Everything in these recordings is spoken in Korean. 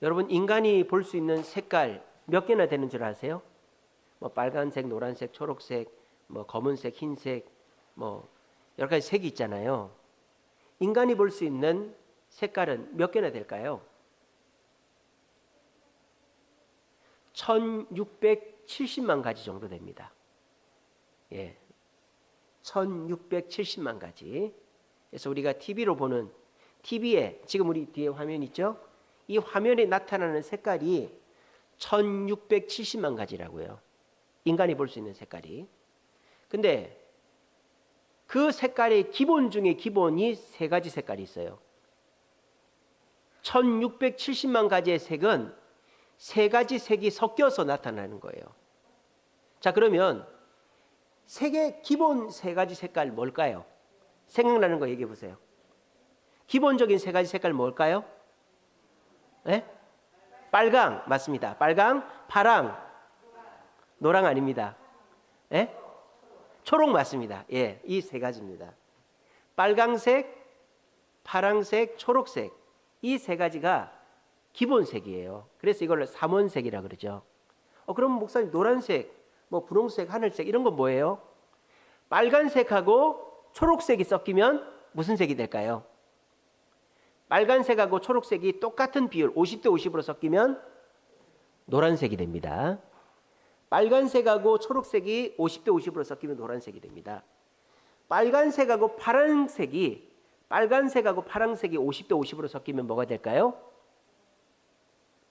여러분, 인간이 볼 수 있는 색깔 몇 개나 되는 줄 아세요? 뭐 빨간색, 노란색, 초록색, 뭐 검은색, 흰색, 뭐 여러 가지 색이 있잖아요. 인간이 볼 수 있는 색깔은 몇 개나 될까요? 1670만 가지 정도 됩니다. 예. 1670만 가지. 그래서 우리가 TV로 보는, TV에 지금 우리 뒤에 화면 있죠? 이 화면에 나타나는 색깔이 1670만 가지라고요. 인간이 볼 수 있는 색깔이. 근데 그 색깔의 기본 중에 기본이 세 가지 색깔이 있어요. 1670만 가지의 색은 세 가지 색이 섞여서 나타나는 거예요. 자, 그러면 색의 기본 세 가지 색깔 뭘까요? 생각나는 거 얘기해 보세요. 기본적인 세 가지 색깔 뭘까요? 네? 빨강, 맞습니다. 빨강, 파랑, 노랑 아닙니다. 네? 초록 맞습니다. 예, 이 세 가지입니다. 빨강색, 파랑색, 초록색, 이 세 가지가 기본색이에요. 그래서 이걸 삼원색이라 그러죠. 그럼 목사님, 노란색, 뭐 분홍색, 하늘색 이런 건 뭐예요? 빨간색하고 초록색이 섞이면 무슨 색이 될까요? 빨간색하고 초록색이 똑같은 비율 50대 50으로 섞이면 노란색이 됩니다. 빨간색하고 초록색이 50대 50으로 섞이면 노란색이 됩니다. 빨간색하고 파란색이 50대 50으로 섞이면 뭐가 될까요?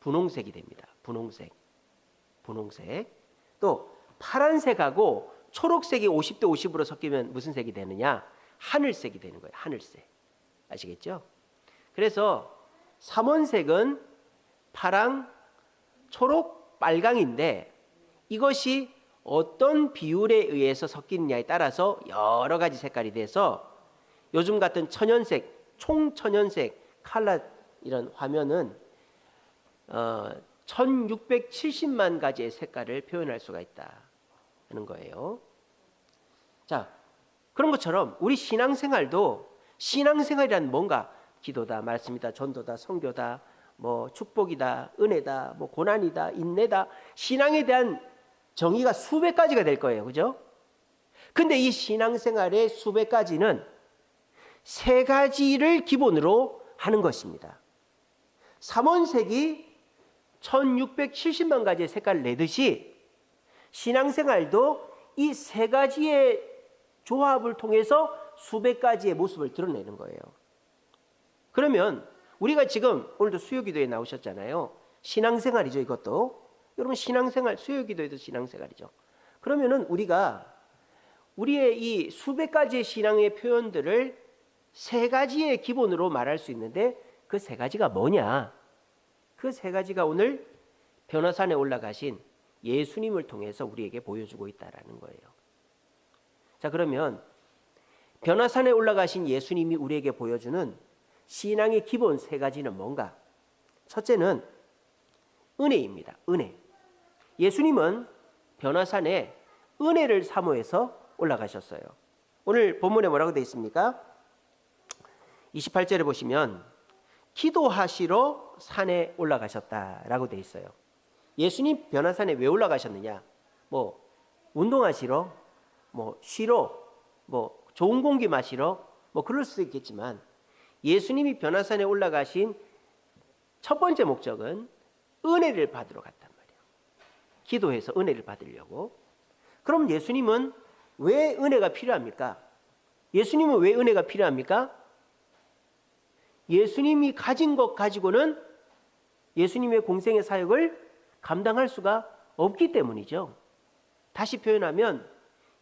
분홍색이 됩니다. 분홍색. 또 파란색하고 초록색이 50대 50으로 섞이면 무슨 색이 되느냐? 하늘색이 되는 거예요. 하늘색. 아시겠죠? 그래서 삼원색은 파랑, 초록, 빨강인데 이것이 어떤 비율에 의해서 섞이느냐에 따라서 여러 가지 색깔이 돼서 요즘 같은 천연색, 총천연색, 칼라 이런 화면은 1670만 가지의 색깔을 표현할 수가 있다 하는 거예요. 자, 그런 것처럼 우리 신앙생활도, 신앙생활이란 뭔가 기도다, 말씀이다, 전도다, 선교다, 뭐 축복이다, 은혜다, 뭐 고난이다, 인내다, 신앙에 대한 정의가 수백 가지가 될 거예요. 그죠? 근데 이 신앙생활의 수백 가지는 세 가지를 기본으로 하는 것입니다. 삼원색이 1670만 가지의 색깔을 내듯이 신앙생활도 이 세 가지의 조합을 통해서 수백 가지의 모습을 드러내는 거예요. 그러면 우리가 지금 오늘도 수요기도에 나오셨잖아요. 신앙생활이죠, 이것도. 여러분, 신앙생활, 수요기도에도 신앙생활이죠. 그러면은 우리가 우리의 이 수백 가지의 신앙의 표현들을 세 가지의 기본으로 말할 수 있는데 그 세 가지가 뭐냐? 그 세 가지가 오늘 변화산에 올라가신 예수님을 통해서 우리에게 보여주고 있다라는 거예요. 자, 그러면 변화산에 올라가신 예수님이 우리에게 보여주는 신앙의 기본 세 가지는 뭔가? 첫째는 은혜입니다. 은혜. 예수님은 변화산에 은혜를 사모해서 올라가셨어요. 오늘 본문에 뭐라고 되어 있습니까? 28절에 보시면 기도하시러 산에 올라가셨다라고 되어 있어요. 예수님 변화산에 왜 올라가셨느냐? 뭐 운동하시러, 뭐 쉬러, 뭐 좋은 공기 마시러, 뭐 그럴 수도 있겠지만 예수님이 변화산에 올라가신 첫 번째 목적은 은혜를 받으러 갔단 말이에요. 기도해서 은혜를 받으려고. 그럼 예수님은 왜 은혜가 필요합니까? 예수님은 왜 은혜가 필요합니까? 예수님이 가진 것 가지고는 예수님의 공생의 사역을 감당할 수가 없기 때문이죠. 다시 표현하면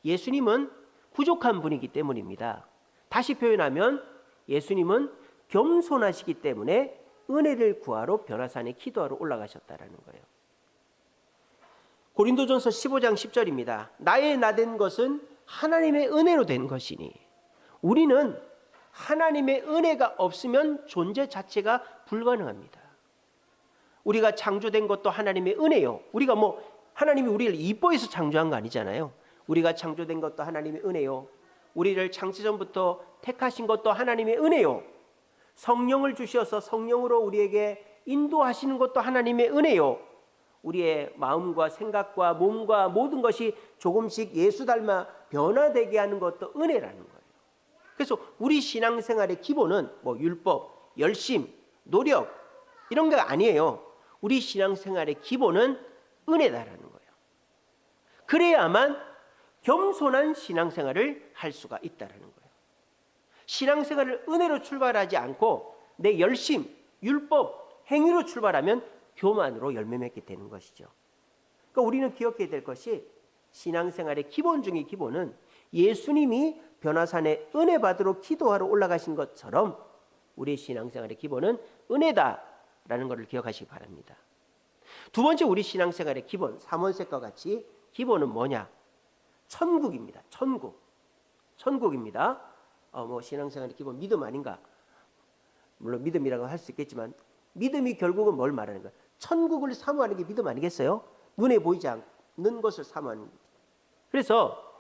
예수님은 부족한 분이기 때문입니다. 다시 표현하면 예수님은 겸손하시기 때문에 은혜를 구하러 변화산에 기도하러 올라가셨다라는 거예요. 고린도전서 15장 10절입니다. 나의 나된 것은 하나님의 은혜로 된 것이니. 우리는 하나님의 은혜가 없으면 존재 자체가 불가능합니다. 우리가 창조된 것도 하나님의 은혜요. 우리가 뭐 하나님이 우리를 이뻐해서 창조한 거 아니잖아요. 우리가 창조된 것도 하나님의 은혜요. 우리를 창세전부터 택하신 것도 하나님의 은혜요. 성령을 주셔서 성령으로 우리에게 인도하시는 것도 하나님의 은혜요. 우리의 마음과 생각과 몸과 모든 것이 조금씩 예수 닮아 변화되게 하는 것도 은혜라는 거예요. 그래서 우리 신앙생활의 기본은 뭐 율법, 열심, 노력 이런 게 아니에요. 우리 신앙생활의 기본은 은혜다라는 거예요. 그래야만 겸손한 신앙생활을 할 수가 있다라는 거예요. 신앙생활을 은혜로 출발하지 않고 내 열심, 율법, 행위로 출발하면 교만으로 열매 맺게 되는 것이죠. 그러니까 우리는 기억해야 될 것이 신앙생활의 기본 중의 기본은 예수님이 변화산에 은혜 받으러 기도하러 올라가신 것처럼 우리의 신앙생활의 기본은 은혜다라는 것을 기억하시기 바랍니다. 두 번째 우리 신앙생활의 기본, 삼원색과 같이 기본은 뭐냐? 천국입니다. 천국입니다. 뭐 신앙생활의 기본 믿음 아닌가? 물론 믿음이라고 할 수 있겠지만 믿음이 결국은 뭘 말하는 거예요? 천국을 사모하는 게 믿음 아니겠어요? 눈에 보이지 않는 것을 사모하는 겁니다. 그래서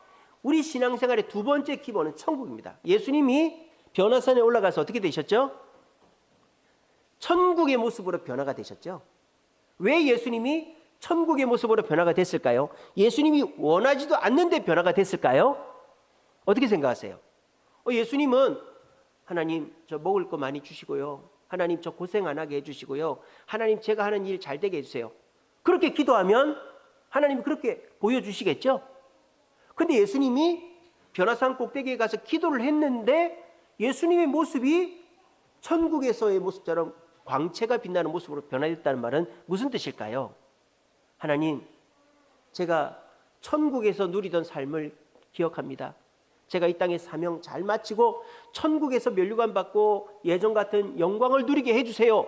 우리 신앙생활의 두 번째 기본은 천국입니다. 예수님이 변화산에 올라가서 어떻게 되셨죠? 천국의 모습으로 변화가 되셨죠. 왜 예수님이 천국의 모습으로 변화가 됐을까요? 예수님이 원하지도 않는데 변화가 됐을까요? 어떻게 생각하세요? 예수님은 하나님 저 먹을 거 많이 주시고요. 하나님 저 고생 안 하게 해주시고요. 하나님 제가 하는 일 잘 되게 해주세요. 그렇게 기도하면 하나님이 그렇게 보여주시겠죠? 근데 예수님이 변화산 꼭대기에 가서 기도를 했는데 예수님의 모습이 천국에서의 모습처럼 광채가 빛나는 모습으로 변화됐다는 말은 무슨 뜻일까요? 하나님, 제가 천국에서 누리던 삶을 기억합니다. 제가 이 땅의 사명 잘 마치고 천국에서 면류관 받고 예전 같은 영광을 누리게 해주세요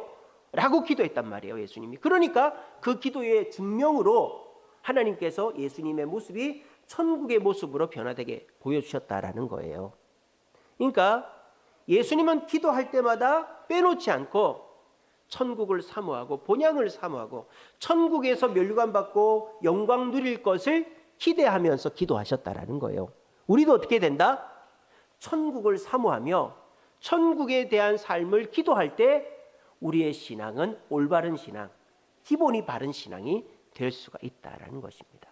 라고 기도했단 말이에요, 예수님이. 그러니까 그 기도의 증명으로 하나님께서 예수님의 모습이 천국의 모습으로 변화되게 보여주셨다라는 거예요. 그러니까 예수님은 기도할 때마다 빼놓지 않고 천국을 사모하고 본향을 사모하고 천국에서 면류관 받고 영광 누릴 것을 기대하면서 기도하셨다라는 거예요. 우리도 어떻게 된다? 천국을 사모하며 천국에 대한 삶을 기도할 때 우리의 신앙은 올바른 신앙, 기본이 바른 신앙이 될 수가 있다라는 것입니다.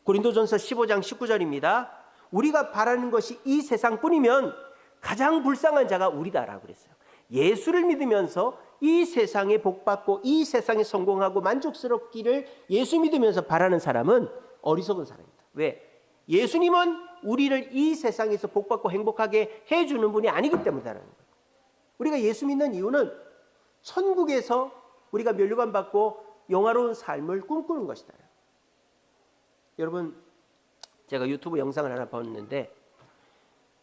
고린도전서 15장 19절입니다. 우리가 바라는 것이 이 세상뿐이면 가장 불쌍한 자가 우리다라고 그랬어요. 예수를 믿으면서 이 세상에 복받고 이 세상에 성공하고 만족스럽기를 예수 믿으면서 바라는 사람은 어리석은 사람입니다. 왜? 예수님은 우리를 이 세상에서 복받고 행복하게 해주는 분이 아니기 때문이라는 거예요. 우리가 예수 믿는 이유는 천국에서 우리가 면류관 받고 영화로운 삶을 꿈꾸는 것이다. 여러분, 제가 유튜브 영상을 하나 봤는데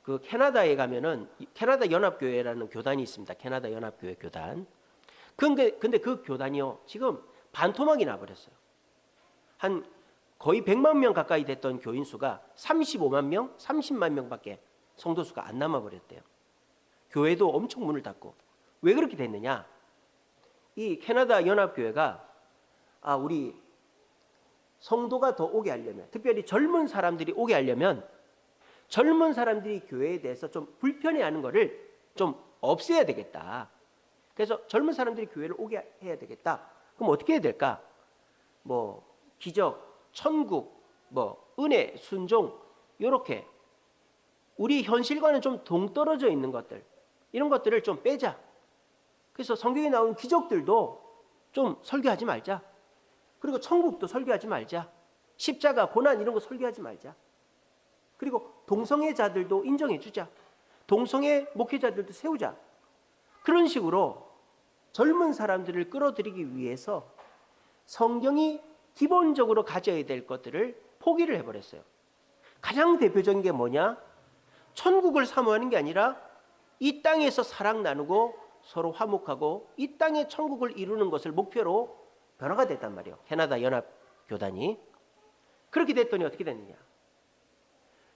그 캐나다에 가면은 캐나다 연합교회라는 교단이 있습니다. 캐나다 연합교회 교단. 근데 그 교단이요, 지금 반토막이 나버렸어요. 한 거의 100만 명 가까이 됐던 교인 수가 35만 명, 30만 명밖에 성도 수가 안 남아버렸대요. 교회도 엄청 문을 닫고. 왜 그렇게 됐느냐? 이 캐나다 연합교회가 우리 성도가 더 오게 하려면, 특별히 젊은 사람들이 오게 하려면 젊은 사람들이 교회에 대해서 좀 불편해하는 거를 좀 없애야 되겠다. 그래서 젊은 사람들이 교회를 오게 해야 되겠다. 그럼 어떻게 해야 될까? 뭐 기적, 천국, 뭐 은혜, 순종, 이렇게 우리 현실과는 좀 동떨어져 있는 것들, 이런 것들을 좀 빼자. 그래서 성경에 나온 기적들도 좀 설교하지 말자. 그리고 천국도 설교하지 말자. 십자가, 고난 이런 거 설교하지 말자. 그리고 동성애자들도 인정해 주자. 동성애 목회자들도 세우자. 그런 식으로 젊은 사람들을 끌어들이기 위해서 성경이 기본적으로 가져야 될 것들을 포기를 해버렸어요. 가장 대표적인 게 뭐냐? 천국을 사모하는 게 아니라 이 땅에서 사랑 나누고 서로 화목하고 이 땅의 천국을 이루는 것을 목표로 변화가 됐단 말이에요. 캐나다 연합교단이. 그렇게 됐더니 어떻게 됐느냐?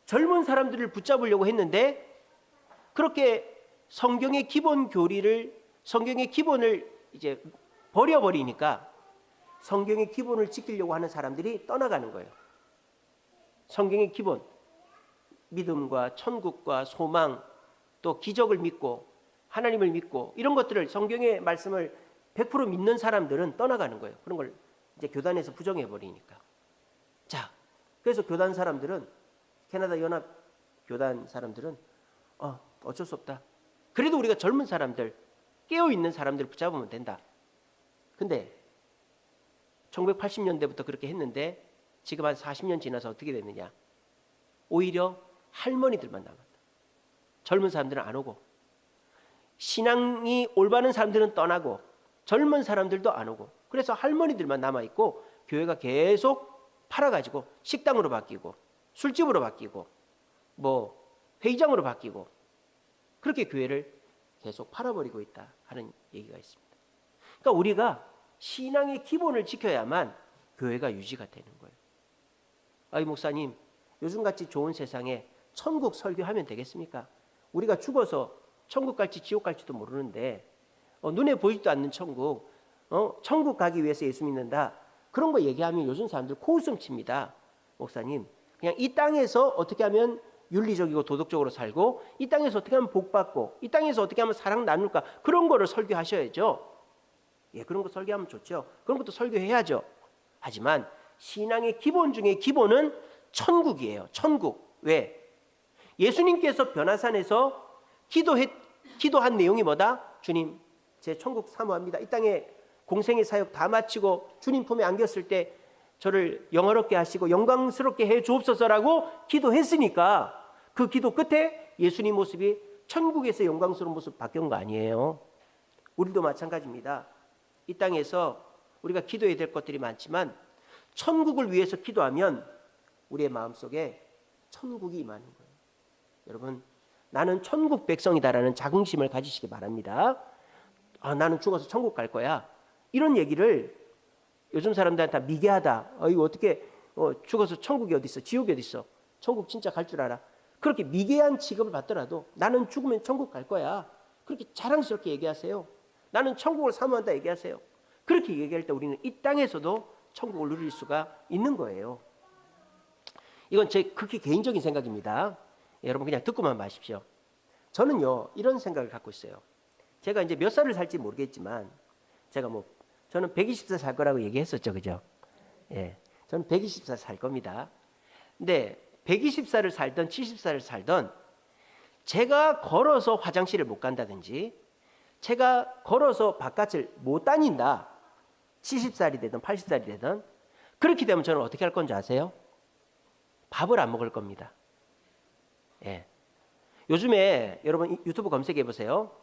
젊은 사람들을 붙잡으려고 했는데 그렇게 성경의 기본 교리를, 성경의 기본을 이제 버려버리니까 성경의 기본을 지키려고 하는 사람들이 떠나가는 거예요. 성경의 기본, 믿음과 천국과 소망, 또 기적을 믿고 하나님을 믿고 이런 것들을, 성경의 말씀을 100% 믿는 사람들은 떠나가는 거예요. 그런 걸 이제 교단에서 부정해 버리니까. 자, 그래서 교단 사람들은, 캐나다 연합 교단 사람들은 어쩔 수 없다. 그래도 우리가 젊은 사람들, 깨어있는 사람들 붙잡으면 된다. 근데 1980년대부터 그렇게 했는데 지금 한 40년 지나서 어떻게 됐느냐. 오히려 할머니들만 남았다. 젊은 사람들은 안 오고, 신앙이 올바른 사람들은 떠나고, 젊은 사람들도 안 오고, 그래서 할머니들만 남아있고, 교회가 계속 팔아가지고 식당으로 바뀌고, 술집으로 바뀌고, 뭐 회의장으로 바뀌고, 그렇게 교회를 계속 팔아버리고 있다 하는 얘기가 있습니다. 그러니까 우리가 신앙의 기본을 지켜야만 교회가 유지가 되는 거예요. 아이 목사님, 요즘같이 좋은 세상에 천국 설교하면 되겠습니까? 우리가 죽어서 천국 갈지 지옥 갈지도 모르는데 눈에 보이지도 않는 천국, 천국 가기 위해서 예수 믿는다, 그런 거 얘기하면 요즘 사람들 코웃음 칩니다. 목사님, 그냥 이 땅에서 어떻게 하면 윤리적이고 도덕적으로 살고, 이 땅에서 어떻게 하면 복 받고, 이 땅에서 어떻게 하면 사랑 나눌까, 그런 거를 설교하셔야죠. 예, 그런 거 설교하면 좋죠. 그런 것도 설교해야죠. 하지만 신앙의 기본 중에 기본은 천국이에요. 천국. 왜? 예수님께서 변화산에서 기도한 내용이 뭐다? 주님, 제 천국 사모합니다. 이 땅에 공생의 사역 다 마치고 주님 품에 안겼을 때 저를 영화롭게 하시고 영광스럽게 해 주옵소서라고 기도했으니까, 그 기도 끝에 예수님 모습이 천국에서 영광스러운 모습 바뀐 거 아니에요. 우리도 마찬가지입니다. 이 땅에서 우리가 기도해야 될 것들이 많지만 천국을 위해서 기도하면 우리의 마음속에 천국이 임하는 거예요. 여러분, 나는 천국 백성이다라는 자긍심을 가지시기 바랍니다. 나는 죽어서 천국 갈 거야, 이런 얘기를 요즘 사람들한테 다 미개하다, 이거 어떻게 죽어서 천국이 어디 있어, 지옥이 어디 있어, 천국 진짜 갈 줄 알아, 그렇게 미개한 취급을 받더라도 나는 죽으면 천국 갈 거야, 그렇게 자랑스럽게 얘기하세요. 나는 천국을 사모한다 얘기하세요. 그렇게 얘기할 때 우리는 이 땅에서도 천국을 누릴 수가 있는 거예요. 이건 제 극히 개인적인 생각입니다. 여러분 그냥 듣고만 마십시오. 저는요, 이런 생각을 갖고 있어요. 제가 이제 몇 살을 살지 모르겠지만, 저는 120살 살 거라고 얘기했었죠, 그죠? 예, 저는 120살 살 겁니다. 근데 120살을 살던 70살을 살던, 제가 걸어서 화장실을 못 간다든지, 제가 걸어서 바깥을 못 다닌다, 70살이 되든 80살이 되든, 그렇게 되면 저는 어떻게 할 건지 아세요? 밥을 안 먹을 겁니다. 예. 요즘에 여러분 유튜브 검색해 보세요.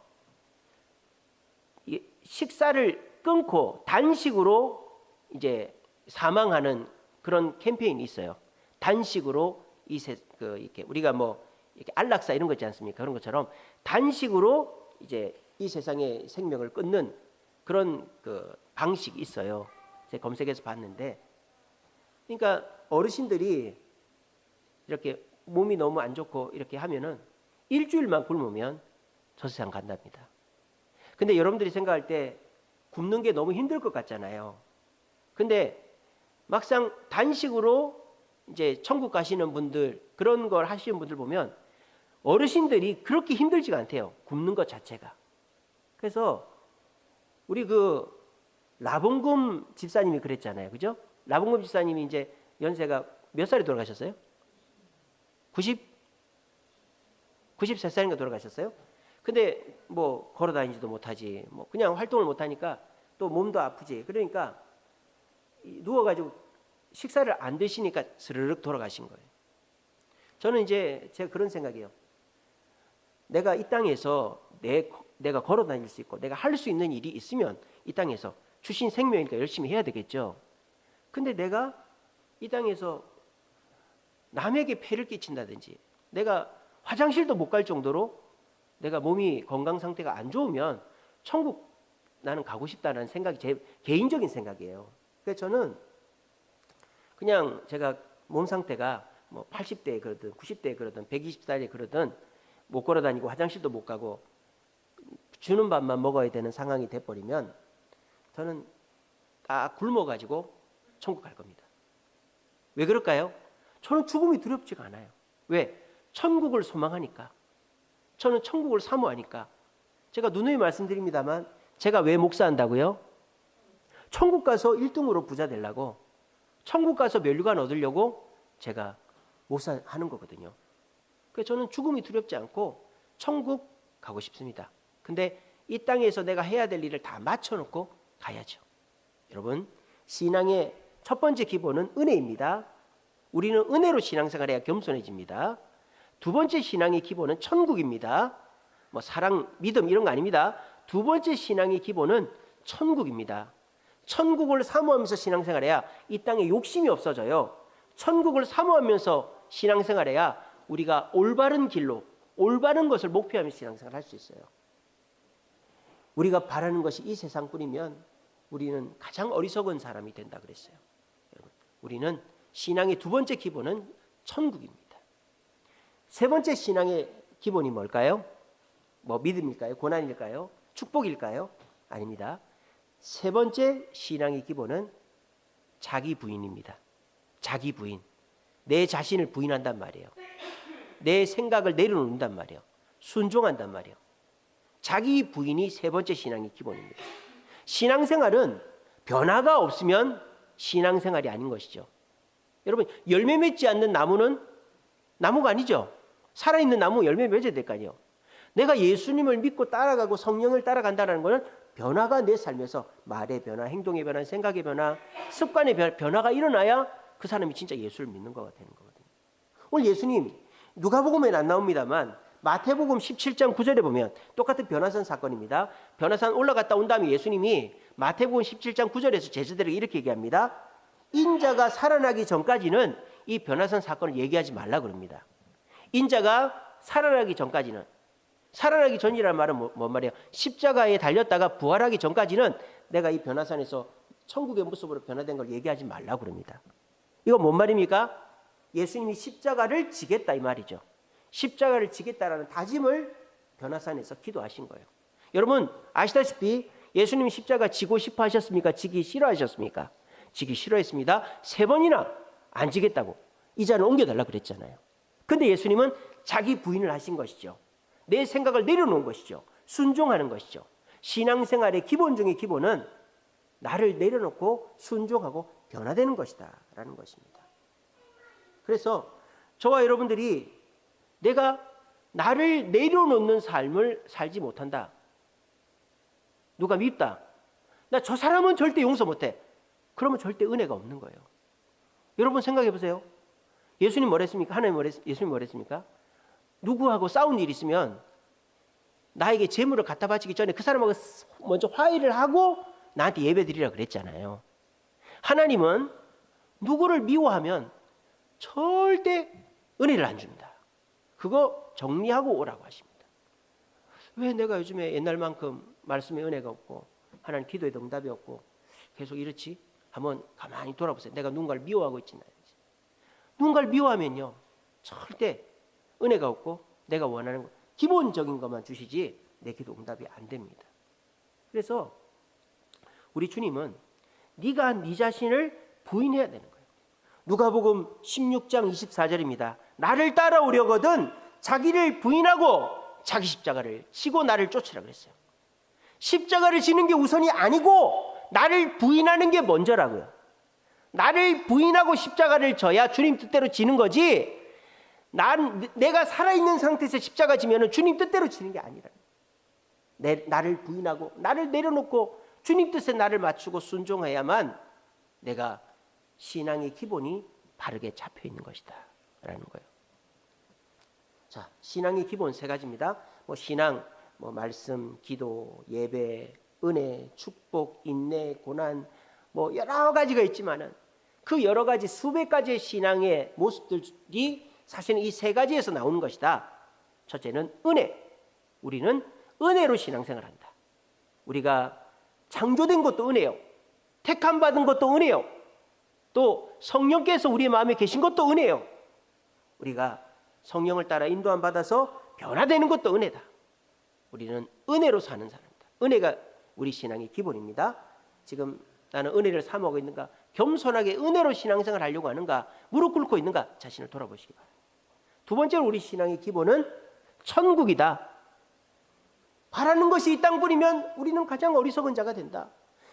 식사를 끊고 단식으로 이제 사망하는 그런 캠페인이 있어요. 단식으로 이렇게 우리가 뭐 이렇게 안락사 이런 거 있지 않습니까? 그런 것처럼 단식으로 이제 이 세상의 생명을 끊는 그런 그 방식이 있어요. 제가 검색해서 봤는데, 그러니까 어르신들이 이렇게 몸이 너무 안 좋고 이렇게 하면은 일주일만 굶으면 저 세상 간답니다. 근데 여러분들이 생각할 때 굶는 게 너무 힘들 것 같잖아요. 근데 막상 단식으로 이제 천국 가시는 분들, 그런 걸 하시는 분들 보면 어르신들이 그렇게 힘들지가 않대요, 굶는 것 자체가. 그래서 우리 그 라봉금 집사님이 그랬잖아요, 그죠? 라봉금 집사님이 이제 연세가 몇 살에 돌아가셨어요? 93살인가 돌아가셨어요? 근데 뭐 걸어 다니지도 못하지, 뭐 그냥 활동을 못하니까 또 몸도 아프지. 그러니까 누워가지고 식사를 안 드시니까 스르륵 돌아가신 거예요. 저는 이제 제가 그런 생각이에요. 내가 이 땅에서 내가 걸어 다닐 수 있고 내가 할 수 있는 일이 있으면 이 땅에서 주신 생명이니까 열심히 해야 되겠죠. 근데 내가 이 땅에서 남에게 폐를 끼친다든지, 내가 화장실도 못 갈 정도로 내가 몸이 건강 상태가 안 좋으면 천국 나는 가고 싶다는 생각이 제 개인적인 생각이에요. 그래서 저는 그냥 제가 몸 상태가 뭐 80대에 그러든 90대에 그러든 120살에 그러든 못 걸어 다니고 화장실도 못 가고 주는 밥만 먹어야 되는 상황이 돼버리면 저는 딱 굶어가지고 천국 갈 겁니다. 왜 그럴까요? 저는 죽음이 두렵지가 않아요. 왜? 천국을 소망하니까. 저는 천국을 사모하니까. 제가 누누이 말씀드립니다만 제가 왜 목사한다고요? 천국 가서 1등으로 부자 되려고, 천국 가서 면류관 얻으려고 제가 목사하는 거거든요. 그래서 저는 죽음이 두렵지 않고 천국 가고 싶습니다. 근데 이 땅에서 내가 해야 될 일을 다 맞춰놓고 가야죠. 여러분, 신앙의 첫 번째 기본은 은혜입니다. 우리는 은혜로 신앙생활해야 겸손해집니다. 두 번째 신앙의 기본은 천국입니다. 뭐 사랑, 믿음 이런 거 아닙니다. 두 번째 신앙의 기본은 천국입니다. 천국을 사모하면서 신앙생활해야 이 땅에 욕심이 없어져요. 천국을 사모하면서 신앙생활해야 우리가 올바른 길로, 올바른 것을 목표하면서 신앙생활을 할 수 있어요. 우리가 바라는 것이 이 세상뿐이면 우리는 가장 어리석은 사람이 된다 그랬어요. 여러분, 우리는 신앙의 두 번째 기본은 천국입니다. 세 번째 신앙의 기본이 뭘까요? 뭐 믿음일까요? 고난일까요? 축복일까요? 아닙니다. 세 번째 신앙의 기본은 자기 부인입니다. 자기 부인. 내 자신을 부인한단 말이에요. 내 생각을 내려놓는단 말이에요. 순종한단 말이에요. 자기 부인이 세 번째 신앙의 기본입니다. 신앙생활은 변화가 없으면 신앙생활이 아닌 것이죠. 여러분, 열매 맺지 않는 나무는 나무가 아니죠. 살아있는 나무 열매 맺어야 될 거 아니에요. 내가 예수님을 믿고 따라가고 성령을 따라간다는 것은 변화가 내 삶에서 말의 변화, 행동의 변화, 생각의 변화, 습관의 변화가 일어나야 그 사람이 진짜 예수를 믿는 거가 되는 거거든요. 오늘 예수님 누가복음에는 안 나옵니다만 마태복음 17장 9절에 보면 똑같은 변화산 사건입니다. 변화산 올라갔다 온 다음에 예수님이 마태복음 17장 9절에서 제자들에게 이렇게 얘기합니다. 인자가 살아나기 전까지는 이 변화산 사건을 얘기하지 말라 그럽니다. 인자가 살아나기 전까지는, 살아나기 전이라는 말은 뭔 말이에요? 십자가에 달렸다가 부활하기 전까지는 내가 이 변화산에서 천국의 모습으로 변화된 걸 얘기하지 말라 그럽니다. 이거 뭔 말입니까? 예수님이 십자가를 지겠다 이 말이죠. 십자가를 지겠다라는 다짐을 변화산에서 기도하신 거예요. 여러분 아시다시피 예수님이 십자가 지고 싶어 하셨습니까? 지기 싫어하셨습니까? 지기 싫어했습니다. 3번이나 안 지겠다고 이자는 옮겨달라 그랬잖아요. 근데 예수님은 자기 부인을 하신 것이죠. 내 생각을 내려놓은 것이죠. 순종하는 것이죠. 신앙생활의 기본 중의 기본은 나를 내려놓고 순종하고 변화되는 것이다 라는 것입니다. 그래서 저와 여러분들이 내가 나를 내려놓는 삶을 살지 못한다. 누가 밉다. 나 저 사람은 절대 용서 못해. 그러면 절대 은혜가 없는 거예요. 여러분 생각해 보세요. 예수님 뭐랬습니까? 예수님 뭐랬습니까? 누구하고 싸운 일이 있으면 나에게 재물을 갖다 바치기 전에 그 사람하고 먼저 화해를 하고 나한테 예배 드리라 그랬잖아요. 하나님은 누구를 미워하면 절대 은혜를 안 줍니다. 그거 정리하고 오라고 하십니다. 왜 내가 요즘에 옛날만큼 말씀에 은혜가 없고 하나님 기도에도 응답이 없고 계속 이렇지? 한번 가만히 돌아보세요. 내가 누군가를 미워하고 있지는 않지. 누군가를 미워하면요 절대 은혜가 없고 내가 원하는 것, 기본적인 것만 주시지 내 기도 응답이 안 됩니다. 그래서 우리 주님은 네가 네 자신을 부인해야 되는 거예요. 누가복음 16장 24절입니다. 나를 따라오려거든 자기를 부인하고 자기 십자가를 지고 나를 쫓으라 그랬어요. 십자가를 지는 게 우선이 아니고 나를 부인하는 게 먼저라고요. 나를 부인하고 십자가를 져야 주님 뜻대로 지는 거지, 내가 살아있는 상태에서 십자가 지면 주님 뜻대로 지는 게 아니라, 나를 부인하고 나를 내려놓고 주님 뜻에 나를 맞추고 순종해야만 내가 신앙의 기본이 바르게 잡혀 있는 것이다 라는 거예요. 자, 신앙의 기본 3가지입니다. 신앙, 말씀, 기도, 예배, 은혜, 축복, 인내, 고난, 여러 가지가 있지만은 그 여러 가지 수백 가지의 신앙의 모습들이 사실은 이 3가지에서 나오는 것이다. 첫째는 은혜. 우리는 은혜로 신앙생활한다. 우리가 창조된 것도 은혜요. 택함 받은 것도 은혜요. 또 성령께서 우리의 마음에 계신 것도 은혜요. 우리가 성령을 따라 인도함 받아서 변화되는 것도 은혜다. 우리는 은혜로 사는 사람이다. 은혜가 우리 신앙의 기본입니다. 지금 나는 은혜를 사모하고 있는가? 겸손하게 은혜로 신앙생활을 하려고 하는가? 무릎 꿇고 있는가? 자신을 돌아보시기 바랍니다. 두 번째로 우리 신앙의 기본은 천국이다. 바라는 것이 이 땅뿐이면 우리는 가장 어리석은 자가 된다.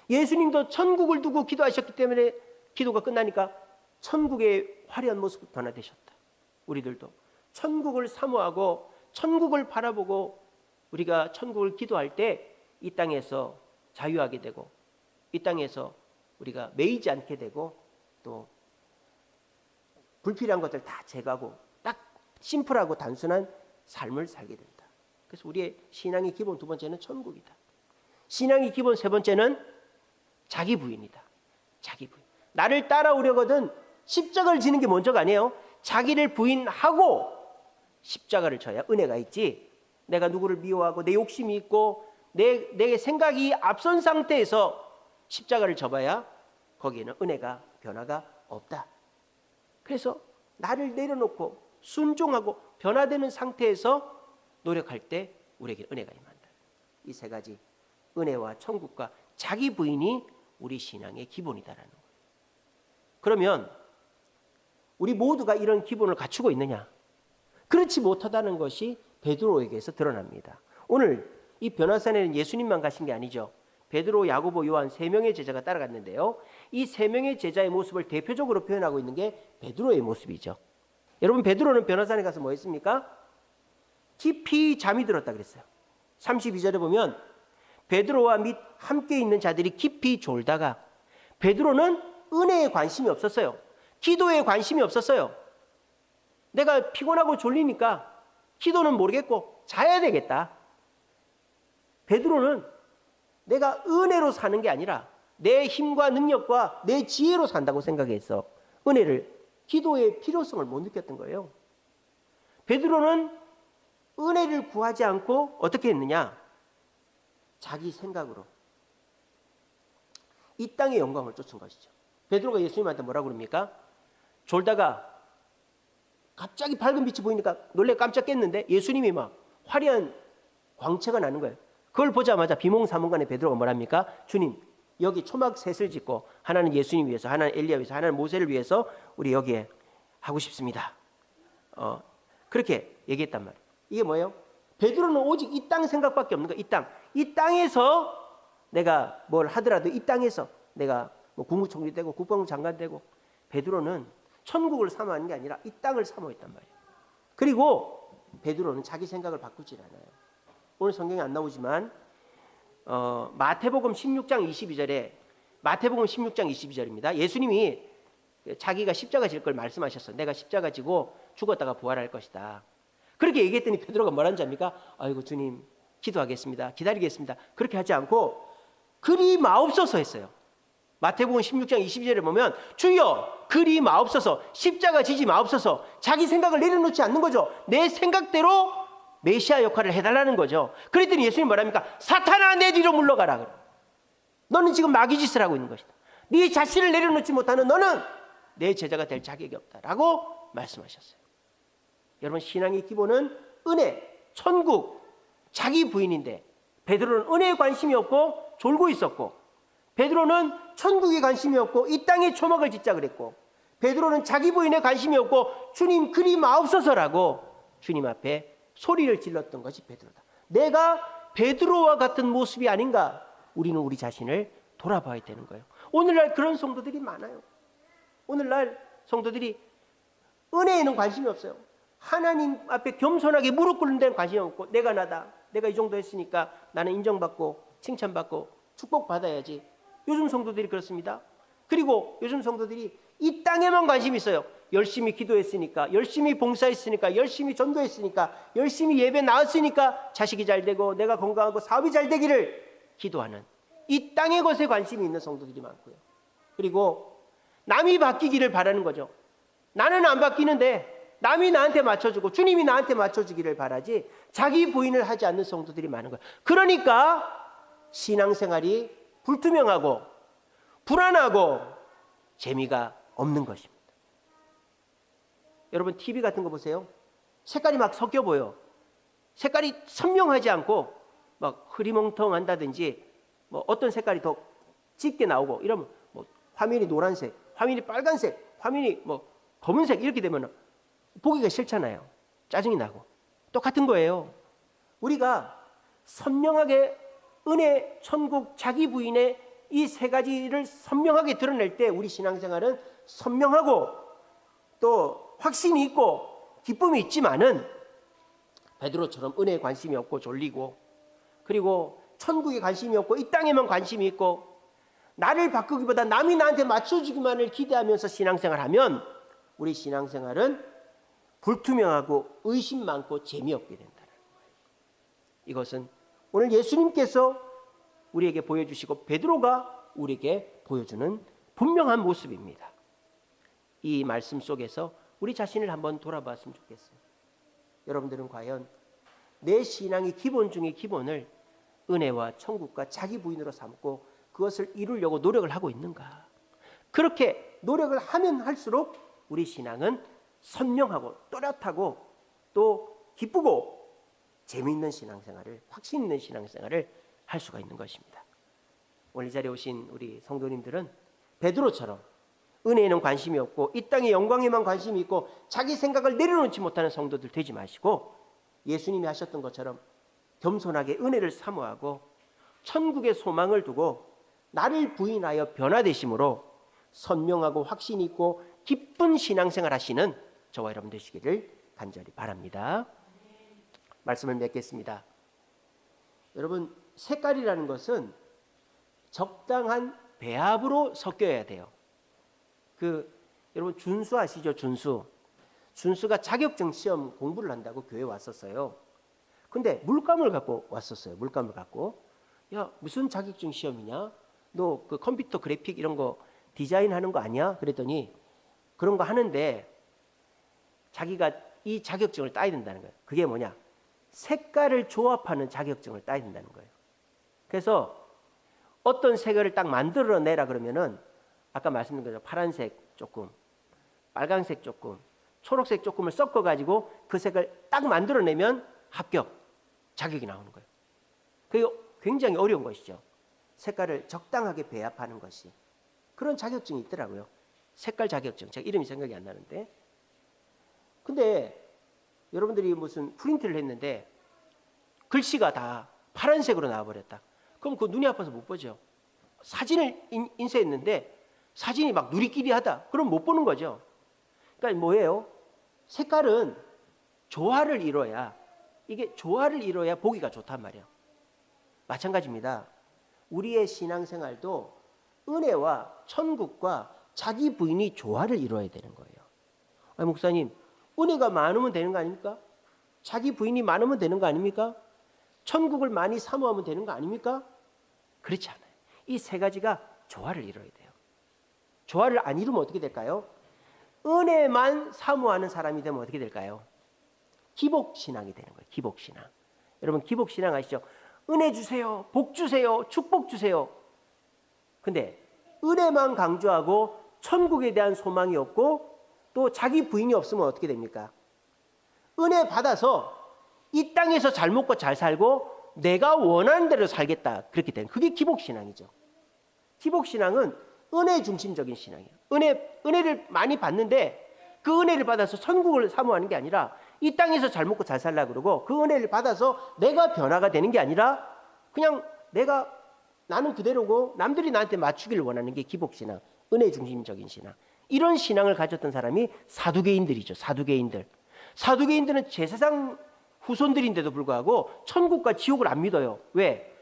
예수님도 천국을 두고 기도하셨기 때문에 기도가 끝나니까 천국의 화려한 모습으로 변화되셨다. 우리들도 천국을 사모하고 천국을 바라보고 우리가 천국을 기도할 때 이 땅에서 자유하게 되고 이 땅에서 우리가 매이지 않게 되고 또 불필요한 것들 다 제거하고 딱 심플하고 단순한 삶을 살게 된다. 그래서 우리의 신앙의 기본 두 번째는 천국이다. 신앙의 기본 세 번째는 자기 부인이다. 자기 부인. 나를 따라오려거든 십자가를 지는 게 먼저가 아니에요. 자기를 부인하고 십자가를 져야 은혜가 있지. 내가 누구를 미워하고 내 욕심이 있고 내 생각이 앞선 상태에서 십자가를 져봐야 거기에는 은혜가 변화가 없다. 그래서 나를 내려놓고 순종하고 변화되는 상태에서 노력할 때 우리에게 은혜가 임한다. 이 세 가지 은혜와 천국과 자기 부인이 우리 신앙의 기본이다라는 거예요. 그러면 우리 모두가 이런 기본을 갖추고 있느냐? 그렇지 못하다는 것이 베드로에게서 드러납니다. 오늘 이 변화산에는 예수님만 가신 게 아니죠. 베드로, 야고보, 요한 세 명의 제자가 따라갔는데요. 이 세 명의 제자의 모습을 대표적으로 표현하고 있는 게 베드로의 모습이죠. 여러분, 베드로는 변화산에 가서 뭐 했습니까? 깊이 잠이 들었다 그랬어요. 32절에 보면 베드로와 및 함께 있는 자들이 깊이 졸다가, 베드로는 은혜에 관심이 없었어요. 기도에 관심이 없었어요. 내가 피곤하고 졸리니까 기도는 모르겠고 자야 되겠다. 베드로는 내가 은혜로 사는 게 아니라 내 힘과 능력과 내 지혜로 산다고 생각해서 은혜를, 기도의 필요성을 못 느꼈던 거예요. 베드로는 은혜를 구하지 않고 어떻게 했느냐? 자기 생각으로 이 땅의 영광을 쫓은 것이죠. 베드로가 예수님한테 뭐라고 그럽니까? 졸다가 갑자기 밝은 빛이 보이니까 놀래 깜짝 깼는데 예수님이 막 화려한 광채가 나는 거예요. 그걸 보자마자 비몽사몽간에 베드로가 뭐랍니까? 주님, 여기 초막 셋을 짓고 하나는 예수님 위해서, 하나는 엘리야 위해서, 하나는 모세를 위해서 우리 여기에 하고 싶습니다. 그렇게 얘기했단 말이에요. 이게 뭐예요? 베드로는 오직 이 땅 생각밖에 없는 거예요. 이 땅. 이 땅에서 내가 뭘 하더라도 이 땅에서 내가 뭐 국무총리 되고 국방부 장관 되고, 베드로는 천국을 사모하는 게 아니라 이 땅을 사모했단 말이에요. 그리고 베드로는 자기 생각을 바꾸질 않아요. 오늘 성경에 안 나오지만 마태복음 16장 22절에, 마태복음 16장 22절입니다. 예수님이 자기가 십자가 질 걸 말씀하셨어. 내가 십자가 지고 죽었다가 부활할 것이다. 그렇게 얘기했더니 베드로가 뭐라는지 압니까? 아이고 주님, 기도하겠습니다. 기다리겠습니다. 그렇게 하지 않고 그리 마옵소서 했어요. 마태복음 16장 22절에 보면 주여 그리 마옵소서, 십자가 지지 마옵소서. 자기 생각을 내려놓지 않는 거죠. 내 생각대로 메시아 역할을 해달라는 거죠. 그랬더니 예수님 뭐랍니까? 사탄아, 내 뒤로 물러가라. 너는 지금 마귀 짓을 하고 있는 것이다. 네 자신을 내려놓지 못하는 너는 내 제자가 될 자격이 없다라고 말씀하셨어요. 여러분, 신앙의 기본은 은혜, 천국, 자기 부인인데 베드로는 은혜에 관심이 없고 졸고 있었고, 베드로는 천국에 관심이 없고 이 땅에 초막을 짓자 그랬고, 베드로는 자기 부인에 관심이 없고 주님 그리 마옵소서라고 주님 앞에 소리를 질렀던 것이 베드로다. 내가 베드로와 같은 모습이 아닌가? 우리는 우리 자신을 돌아봐야 되는 거예요. 오늘날 그런 성도들이 많아요. 오늘날 성도들이 은혜에는 관심이 없어요. 하나님 앞에 겸손하게 무릎 꿇는 데는 관심이 없고, 내가 나다, 내가 이 정도 했으니까 나는 인정받고 칭찬받고 축복받아야지. 요즘 성도들이 그렇습니다. 그리고 요즘 성도들이 이 땅에만 관심이 있어요. 열심히 기도했으니까, 열심히 봉사했으니까, 열심히 전도했으니까, 열심히 예배 나왔으니까 자식이 잘 되고 내가 건강하고 사업이 잘 되기를 기도하는 이 땅의 것에 관심이 있는 성도들이 많고요. 그리고 남이 바뀌기를 바라는 거죠. 나는 안 바뀌는데 남이 나한테 맞춰주고 주님이 나한테 맞춰주기를 바라지 자기 부인을 하지 않는 성도들이 많은 거예요. 그러니까 신앙생활이 불투명하고 불안하고 재미가 없는 것입니다. 여러분, TV 같은 거 보세요. 색깔이 막 섞여 보여. 색깔이 선명하지 않고 막 흐리멍텅한다든지 뭐 어떤 색깔이 더 짙게 나오고 이러면 뭐 화면이 노란색, 화면이 빨간색, 화면이 뭐 검은색 이렇게 되면 보기가 싫잖아요. 짜증이 나고. 똑같은 거예요. 우리가 선명하게 은혜, 천국, 자기 부인의 이 세 가지를 선명하게 드러낼 때 우리 신앙생활은 선명하고 또 확신이 있고 기쁨이 있지만은 베드로처럼 은혜에 관심이 없고 졸리고 그리고 천국에 관심이 없고 이 땅에만 관심이 있고 나를 바꾸기보다 남이 나한테 맞춰주기만을 기대하면서 신앙생활하면 우리 신앙생활은 불투명하고 의심 많고 재미없게 된다는 거예요. 이것은 오늘 예수님께서 우리에게 보여주시고 베드로가 우리에게 보여주는 분명한 모습입니다. 이 말씀 속에서 우리 자신을 한번 돌아봤으면 좋겠어요. 여러분들은 과연 내 신앙의 기본 중의 기본을 은혜와 천국과 자기 부인으로 삼고 그것을 이루려고 노력을 하고 있는가? 그렇게 노력을 하면 할수록 우리 신앙은 선명하고 또렷하고 또 기쁘고 재미있는 신앙생활을, 확신 있는 신앙생활을 할 수가 있는 것입니다. 오늘 이 자리에 오신 우리 성도님들은 베드로처럼 은혜에는 관심이 없고 이 땅의 영광에만 관심이 있고 자기 생각을 내려놓지 못하는 성도들 되지 마시고 예수님이 하셨던 것처럼 겸손하게 은혜를 사모하고 천국의 소망을 두고 나를 부인하여 변화되심으로 선명하고 확신 있고 기쁜 신앙생활 하시는 저와 여러분 되시기를 간절히 바랍니다. 말씀을 맺겠습니다. 여러분, 색깔이라는 것은 적당한 배합으로 섞여야 돼요. 여러분 준수 아시죠? 준수가 자격증 시험 공부를 한다고 교회에 왔었어요. 근데 물감을 갖고 왔었어요. 물감을 갖고. 야, 무슨 자격증 시험이냐? 너 그 컴퓨터 그래픽 이런 거 디자인하는 거 아니야? 그랬더니 그런 거 하는데 자기가 이 자격증을 따야 된다는 거예요. 그게 뭐냐? 색깔을 조합하는 자격증을 따야 된다는 거예요. 그래서 어떤 색을 딱 만들어내라 그러면은 아까 말씀드린 것처럼 파란색 조금, 빨간색 조금, 초록색 조금을 섞어가지고 그 색을 딱 만들어내면 합격, 자격이 나오는 거예요. 그게 굉장히 어려운 것이죠. 색깔을 적당하게 배합하는 것이. 그런 자격증이 있더라고요. 색깔 자격증. 제가 이름이 생각이 안 나는데. 근데 여러분들이 무슨 프린트를 했는데 글씨가 다 파란색으로 나와버렸다. 그럼 그 눈이 아파서 못 보죠. 사진을 인쇄했는데 사진이 막 누리끼리하다. 그럼 못 보는 거죠. 그러니까 뭐예요? 색깔은 조화를 이뤄야, 이게 조화를 이뤄야 보기가 좋단 말이에요. 마찬가지입니다. 우리의 신앙생활도 은혜와 천국과 자기 부인이 조화를 이뤄야 되는 거예요. 아니, 목사님, 은혜가 많으면 되는 거 아닙니까? 자기 부인이 많으면 되는 거 아닙니까? 천국을 많이 사모하면 되는 거 아닙니까? 그렇지 않아요. 이 세 가지가 조화를 이뤄야 돼요. 조화를 안 이루면 어떻게 될까요? 은혜만 사모하는 사람이 되면 어떻게 될까요? 기복신앙이 되는 거예요. 기복신앙. 여러분 기복신앙 아시죠? 은혜 주세요. 복 주세요. 축복 주세요. 근데 은혜만 강조하고 천국에 대한 소망이 없고 또 자기 부인이 없으면 어떻게 됩니까? 은혜 받아서 이 땅에서 잘 먹고 잘 살고 내가 원하는 대로 살겠다. 그렇게 되는 그게 기복신앙이죠. 기복신앙은 은혜 중심적인 신앙이에요. 은혜를 많이 받는데 그 은혜를 받아서 천국을 사모하는 게 아니라 이 땅에서 잘 먹고 잘 살려고 그러고 그 은혜를 받아서 내가 변화가 되는 게 아니라 그냥 나는 그대로고 남들이 나한테 맞추기를 원하는 게 기복신앙, 은혜 중심적인 신앙. 이런 신앙을 가졌던 사람이 사두개인들이죠. 사두개인들은 제사장 후손들인데도 불구하고 천국과 지옥을 안 믿어요. 왜?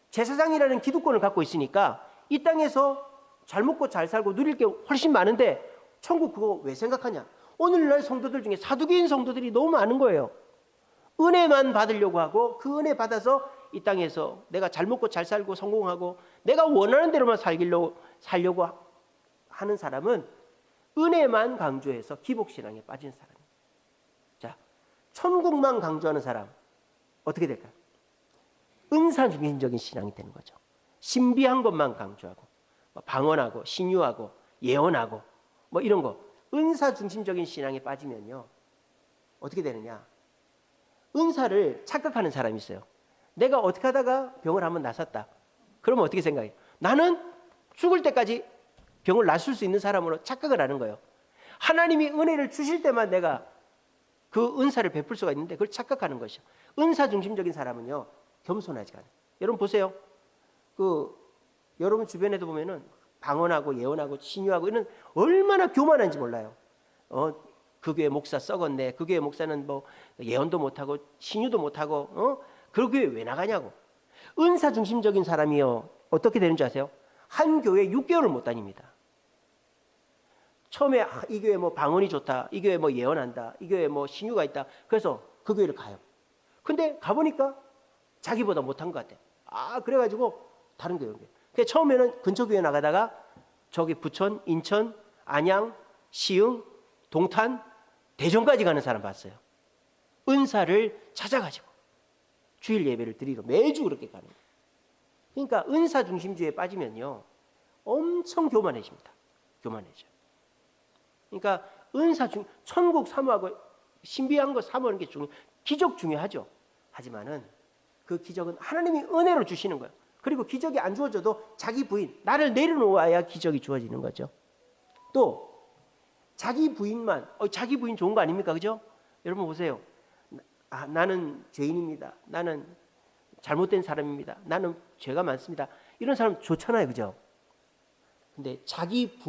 제사장이라는 기득권을 갖고 있으니까 이 땅에서 잘 먹고 잘 살고 누릴 게 훨씬 많은데 천국 그거 왜 생각하냐? 오늘날 성도들 중에 사두개인 성도들이 너무 많은 거예요. 은혜만 받으려고 하고 그 은혜 받아서 이 땅에서 내가 잘 먹고 잘 살고 성공하고 내가 원하는 대로만 살려고 하는 사람은 은혜만 강조해서 기복신앙에 빠진 사람이에요. 자, 천국만 강조하는 사람 어떻게 될까요? 은사 중심적인 신앙이 되는 거죠. 신비한 것만 강조하고 방언하고 신유하고 예언하고 뭐 이런 거 은사 중심적인 신앙에 빠지면요 어떻게 되느냐? 은사를 착각하는 사람이 있어요. 내가 어떻게 하다가 병을 한번 났었다. 그러면 어떻게 생각해요? 나는 죽을 때까지 병을 낫을 수 있는 사람으로 착각을 하는 거예요. 하나님이 은혜를 주실 때만 내가 그 은사를 베풀 수가 있는데 그걸 착각하는 것이죠. 은사 중심적인 사람은요 겸손하지가 않아요. 여러분 보세요. 여러분 주변에도 보면은 방언하고 예언하고 신유하고 이런 얼마나 교만한지 몰라요. 그 교회 목사 썩었네. 그 교회 목사는 뭐 예언도 못하고 신유도 못하고 그 교회 왜 나가냐고. 은사 중심적인 사람이요. 어떻게 되는 줄 아세요? 한 교회 6개월을 못 다닙니다. 처음에 이 교회 뭐 방언이 좋다. 이 교회 뭐 예언한다. 이 교회 뭐 신유가 있다. 그래서 그 교회를 가요. 근데 가보니까 자기보다 못한 것 같아. 그래가지고 다른 교회 온 거예요. 그래서 처음에는 근처 교회 나가다가 저기 부천, 인천, 안양, 시흥, 동탄, 대전까지 가는 사람 봤어요. 은사를 찾아가지고 주일 예배를 드리러 매주 그렇게 가는 거예요. 그러니까 은사 중심주의에 빠지면요 엄청 교만해집니다. 교만해져요. 그러니까 천국 사모하고 신비한 거 사모하는 게 기적 중요하죠. 하지만은 그 기적은 하나님이 은혜로 주시는 거예요. 그리고 기적이 안 주어져도 자기 부인, 나를 내려놓아야 기적이 주어지는 거죠. 또 자기 부인만, 자기 부인 좋은 거 아닙니까? 그죠? 여러분 보세요. 나는 죄인입니다. 나는 잘못된 사람입니다. 나는 죄가 많습니다. 이런 사람 좋잖아요. 그죠? 근데 자기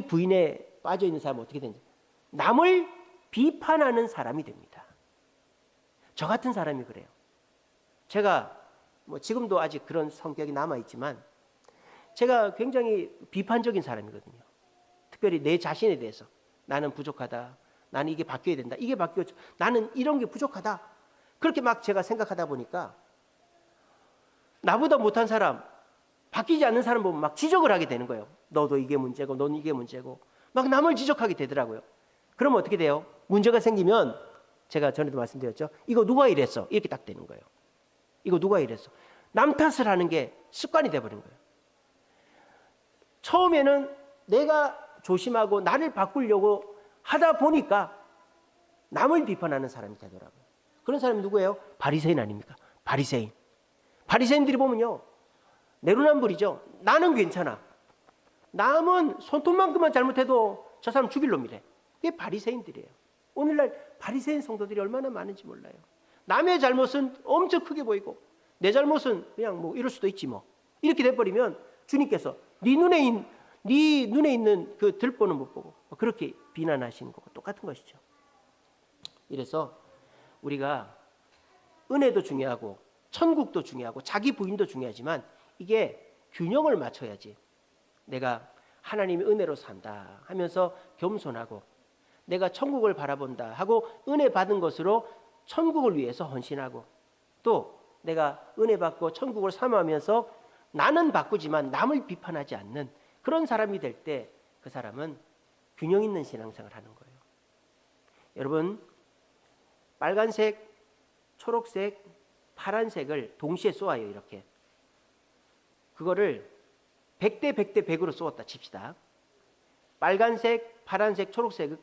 부인에 빠져 있는 사람은 어떻게 되는지, 남을 비판하는 사람이 됩니다. 저 같은 사람이 그래요. 제가 뭐 지금도 아직 그런 성격이 남아있지만 제가 굉장히 비판적인 사람이거든요. 특별히 내 자신에 대해서 나는 부족하다. 나는 이게 바뀌어야 된다. 이게 바뀌었죠. 나는 이런 게 부족하다. 그렇게 막 제가 생각하다 보니까 나보다 못한 사람, 바뀌지 않는 사람 보면 막 지적을 하게 되는 거예요. 너도 이게 문제고 너는 이게 문제고 막 남을 지적하게 되더라고요. 그러면 어떻게 돼요? 문제가 생기면 제가 전에도 말씀드렸죠. 이거 누가 이랬어? 이렇게 딱 되는 거예요. 이거 누가 이랬어? 남 탓을 하는 게 습관이 돼버린 거예요. 처음에는 내가 조심하고 나를 바꾸려고 하다 보니까 남을 비판하는 사람이 되더라고요. 그런 사람이 누구예요? 바리새인 아닙니까? 바리새인들이 보면요 내로남불이죠. 나는 괜찮아. 남은 손톱만큼만 잘못해도 저 사람 죽일 놈이래. 그게 바리새인들이에요. 오늘날 바리새인 성도들이 얼마나 많은지 몰라요. 남의 잘못은 엄청 크게 보이고 내 잘못은 그냥 뭐 이럴 수도 있지 뭐. 이렇게 돼버리면 주님께서 네 눈에 있는 그 들보는 못 보고 그렇게 비난하시는 거고 똑같은 것이죠. 이래서 우리가 은혜도 중요하고 천국도 중요하고 자기 부인도 중요하지만 이게 균형을 맞춰야지 내가 하나님의 은혜로 산다 하면서 겸손하고 내가 천국을 바라본다 하고 은혜 받은 것으로 천국을 위해서 헌신하고 또 내가 은혜 받고 천국을 사모하면서 나는 바꾸지만 남을 비판하지 않는 그런 사람이 될 때 그 사람은 균형 있는 신앙생활을 하는 거예요. 여러분 빨간색, 초록색, 파란색을 동시에 쏘아요. 이렇게 그거를 100대 100대 100으로 쏘았다 칩시다. 빨간색, 파란색, 초록색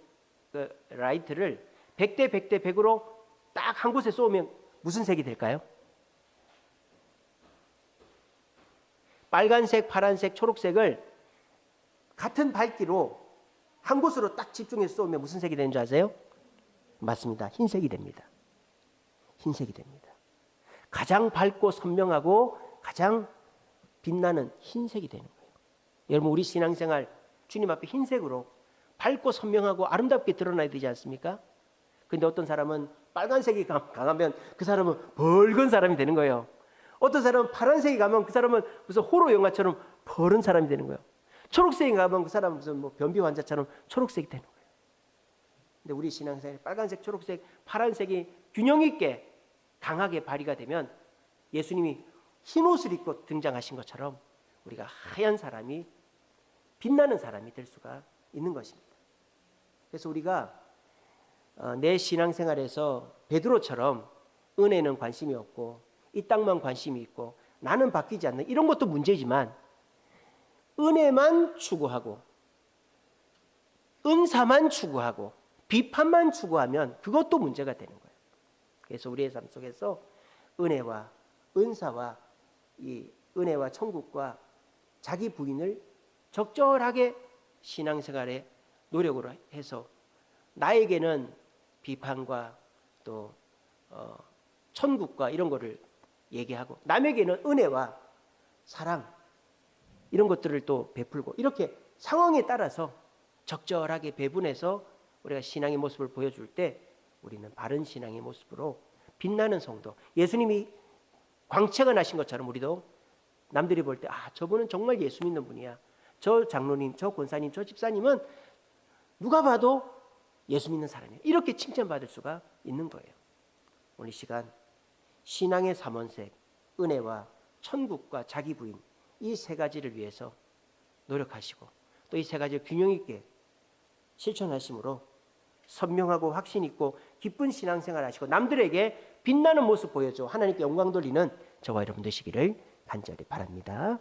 라이트를 100대 100대 100으로 딱 한 곳에 쏘면 무슨 색이 될까요? 빨간색, 파란색, 초록색을 같은 밝기로 한 곳으로 딱 집중해서 쏘면 무슨 색이 되는 줄 아세요? 맞습니다. 흰색이 됩니다. 흰색이 됩니다. 가장 밝고 선명하고 가장 빛나는 흰색이 되는 거예요. 여러분 우리 신앙생활 주님 앞에 흰색으로 밝고 선명하고 아름답게 드러나야 되지 않습니까? 근데 어떤 사람은 빨간색이 강하면 그 사람은 붉은 사람이 되는 거예요. 어떤 사람은 파란색이 가면 그 사람은 무슨 호러 영화처럼 푸른 사람이 되는 거예요. 초록색이 가면 그 사람은 무슨 뭐 변비 환자처럼 초록색이 되는 거예요. 근데 우리 신앙생활 빨간색, 초록색, 파란색이 균형 있게 강하게 발휘가 되면 예수님이 흰 옷을 입고 등장하신 것처럼 우리가 하얀 사람이 빛나는 사람이 될 수가 있는 것입니다. 그래서 우리가 내 신앙생활에서 베드로처럼 은혜는 관심이 없고 이 땅만 관심이 있고 나는 바뀌지 않는 이런 것도 문제지만 은혜만 추구하고 은사만 추구하고 비판만 추구하면 그것도 문제가 되는 거예요. 그래서 우리의 삶 속에서 은혜와 은사와 이 은혜와 천국과 자기 부인을 적절하게 신앙생활에 노력으로 해서 나에게는 비판과 또 천국과 이런 거를 얘기하고, 남에게는 은혜와 사랑 이런 것들을 또 베풀고, 이렇게 상황에 따라서 적절하게 배분해서 우리가 신앙의 모습을 보여줄 때 우리는 바른 신앙의 모습으로 빛나는 성도, 예수님이 광채가 나신 것처럼 우리도 남들이 볼 때 저분은 정말 예수 믿는 분이야, 저 장로님, 저 권사님, 저 집사님은 누가 봐도 예수 믿는 사람이에요, 이렇게 칭찬받을 수가 있는 거예요. 오늘 이 시간 신앙의 삼원색, 은혜와 천국과 자기 부인, 이 세 가지를 위해서 노력하시고 또 이 세 가지를 균형 있게 실천하심으로 선명하고 확신 있고 기쁜 신앙생활 하시고 남들에게 빛나는 모습 보여줘 하나님께 영광 돌리는 저와 여러분 되시기를 간절히 바랍니다.